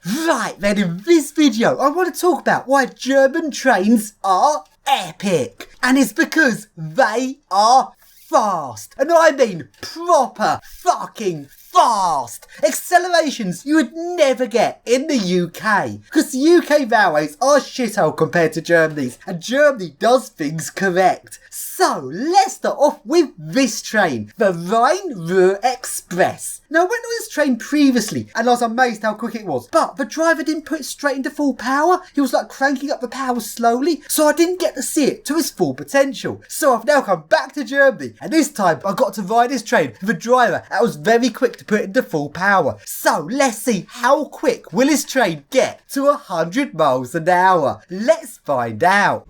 Right then, in this video I want to talk about why German trains are epic. And it's because they are fast. And I mean proper fucking fast. Accelerations you would never get in the UK. Because the UK railways are shithole compared to Germany's. And Germany does things correct. So let's start off with this train, the Rur Express. Now I went on this train previously and I was amazed how quick it was, but the driver didn't put it straight into full power. He was like cranking up the power slowly, so I didn't get to see it to its full potential. So I've now come back to Germany and this time I got to ride this train with a driver that was very quick to put it into full power. So let's see how quick will this train get to 100 miles an hour. Let's find out.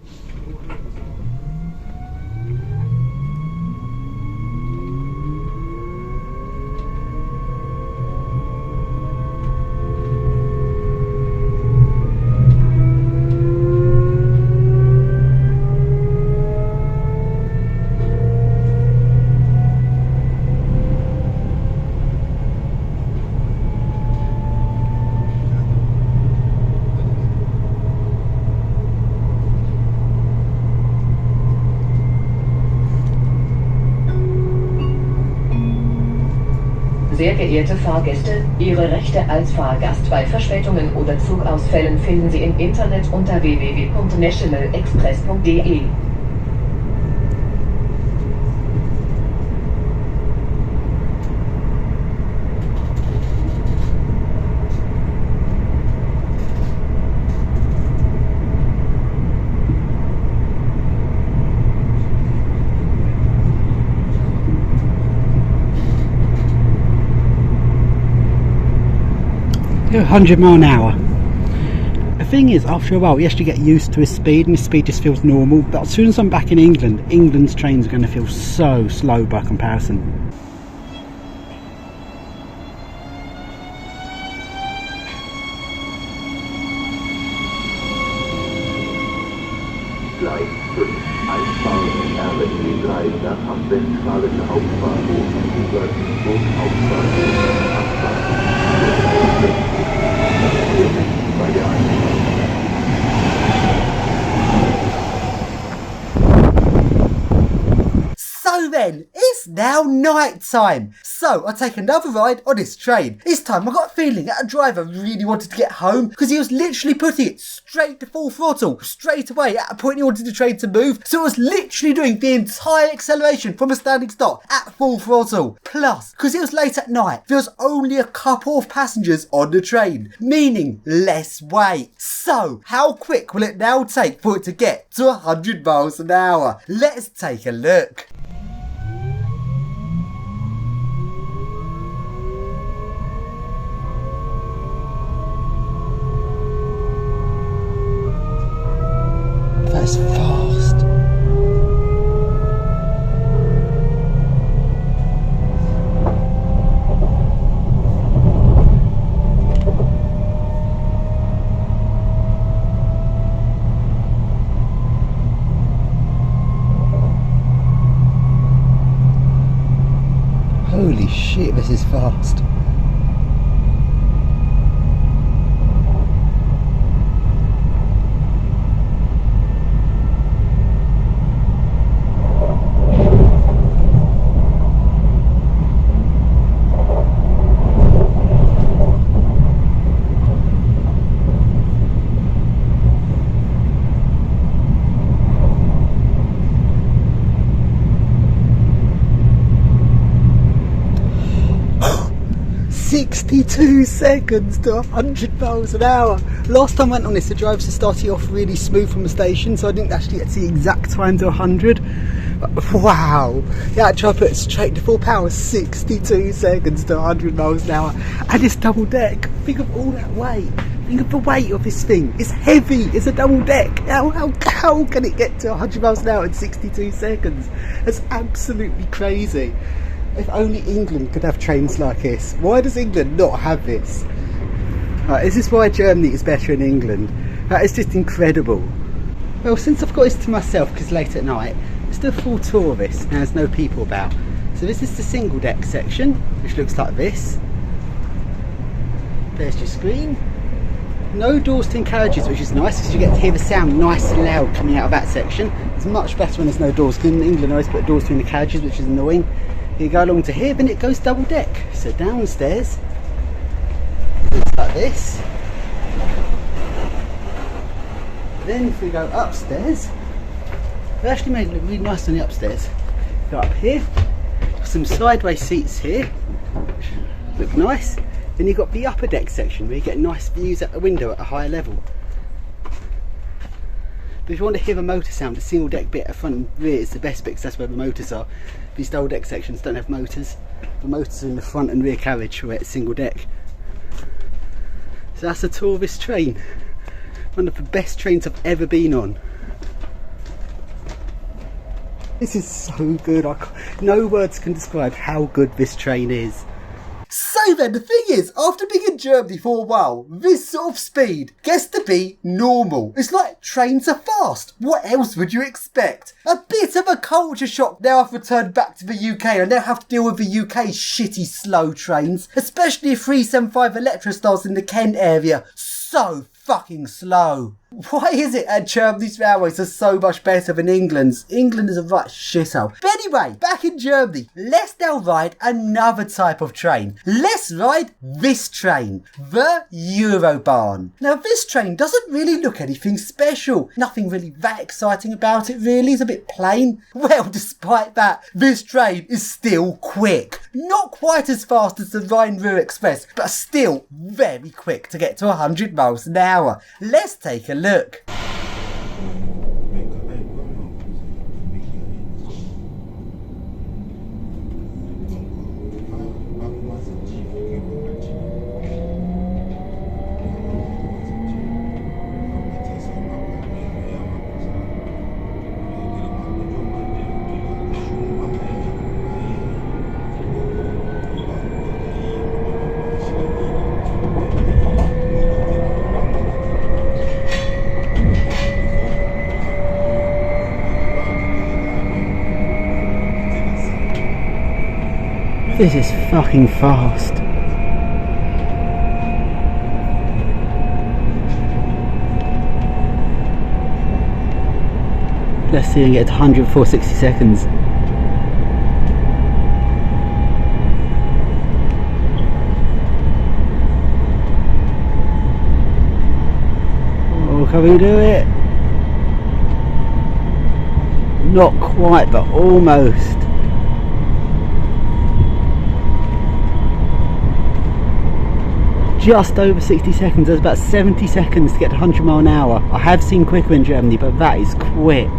Sehr geehrte Fahrgäste, Ihre Rechte als Fahrgast bei Verspätungen oder Zugausfällen finden Sie im Internet unter www.nationalexpress.de. Go 100 mile an hour. The thing is, after a while you actually get used to his speed and his speed just feels normal, but as soon as I'm back in England, England's trains are going to feel so slow by comparison. Gleis 5, Einfahren RB3 nach am zentralen Hauptbahnhof über Duisburg Hauptbahnhof, Abfahrt bei der Einfahrt. So then, it's now night time. So I take another ride on this train. This time I got a feeling that a driver really wanted to get home because he was literally putting it straight to full throttle straight away at a point he wanted the train to move. So it was literally doing the entire acceleration from a standing start at full throttle. Plus, because it was late at night, there was only a couple of passengers on the train, meaning less weight. So how quick will it now take for it to get to 100 miles an hour? Let's take a look. That's fast. Holy shit, this is fast. "62 seconds to 100 miles an hour. Last time I went on this, the drivers started off really smooth from the station, so I didn't actually get to the exact time to 100. But wow, yeah, I tried to put it straight to full power, 62 seconds to 100 miles an hour. And it's double deck. Think of all that weight. Think of the weight of this thing. It's heavy, it's a double deck. How can it get to 100 miles an hour in 62 seconds? That's absolutely crazy. If only England could have trains like this. Why does England not have this? Is this why Germany is better in England? That is just incredible. Well, since I've got this to myself because it's late at night, let's do a full tour of this. Now there's no people about. So this is the single deck section, which looks like this. There's your screen. No doors to carriages, which is nice because you get to hear the sound nice and loud coming out of that section. It's much better when there's no doors. In England I always put doors between the carriages, which is annoying. You go along to here, then it goes double deck. So downstairs, it's like this. Then if we go upstairs, they actually made it look really nice on the upstairs. Go up here, some sideways seats here, which look nice. Then you've got the upper deck section where you get nice views out the window at a higher level. But if you want to hear the motor sound, the single deck bit at front and rear is the best bit because that's where the motors are. These double deck sections don't have motors. The motors are in the front and rear carriage where it's single deck. So that's a tour of this train. One of the best trains I've ever been on. This is so good. No words can describe how good this train is. So then, the thing is, after being in Germany for a while, this sort of speed gets to be normal. It's like trains are fast. What else would you expect? A bit of a culture shock now I've returned back to the UK and I now have to deal with the UK's shitty slow trains, especially 375 Electrostars in the Kent area. So fucking slow. Why is it that Germany's railways are so much better than England's? England is a right shithole. But anyway, back in Germany, let's now ride another type of train. Let's ride this train, the Eurobahn. Now this train doesn't really look anything special. Nothing really that exciting about it really, it's a bit plain. Well, despite that, this train is still quick. Not quite as fast as the Rur Express, but still very quick to get to 100 miles an hour. Let's take a look. This is fucking fast. Let's see and get to 104 60 seconds. Oh, can we do it? Not quite, but almost. Just over 60 seconds. There's about 70 seconds to get to 100 mile an hour. I have seen quicker in Germany, but that is quick.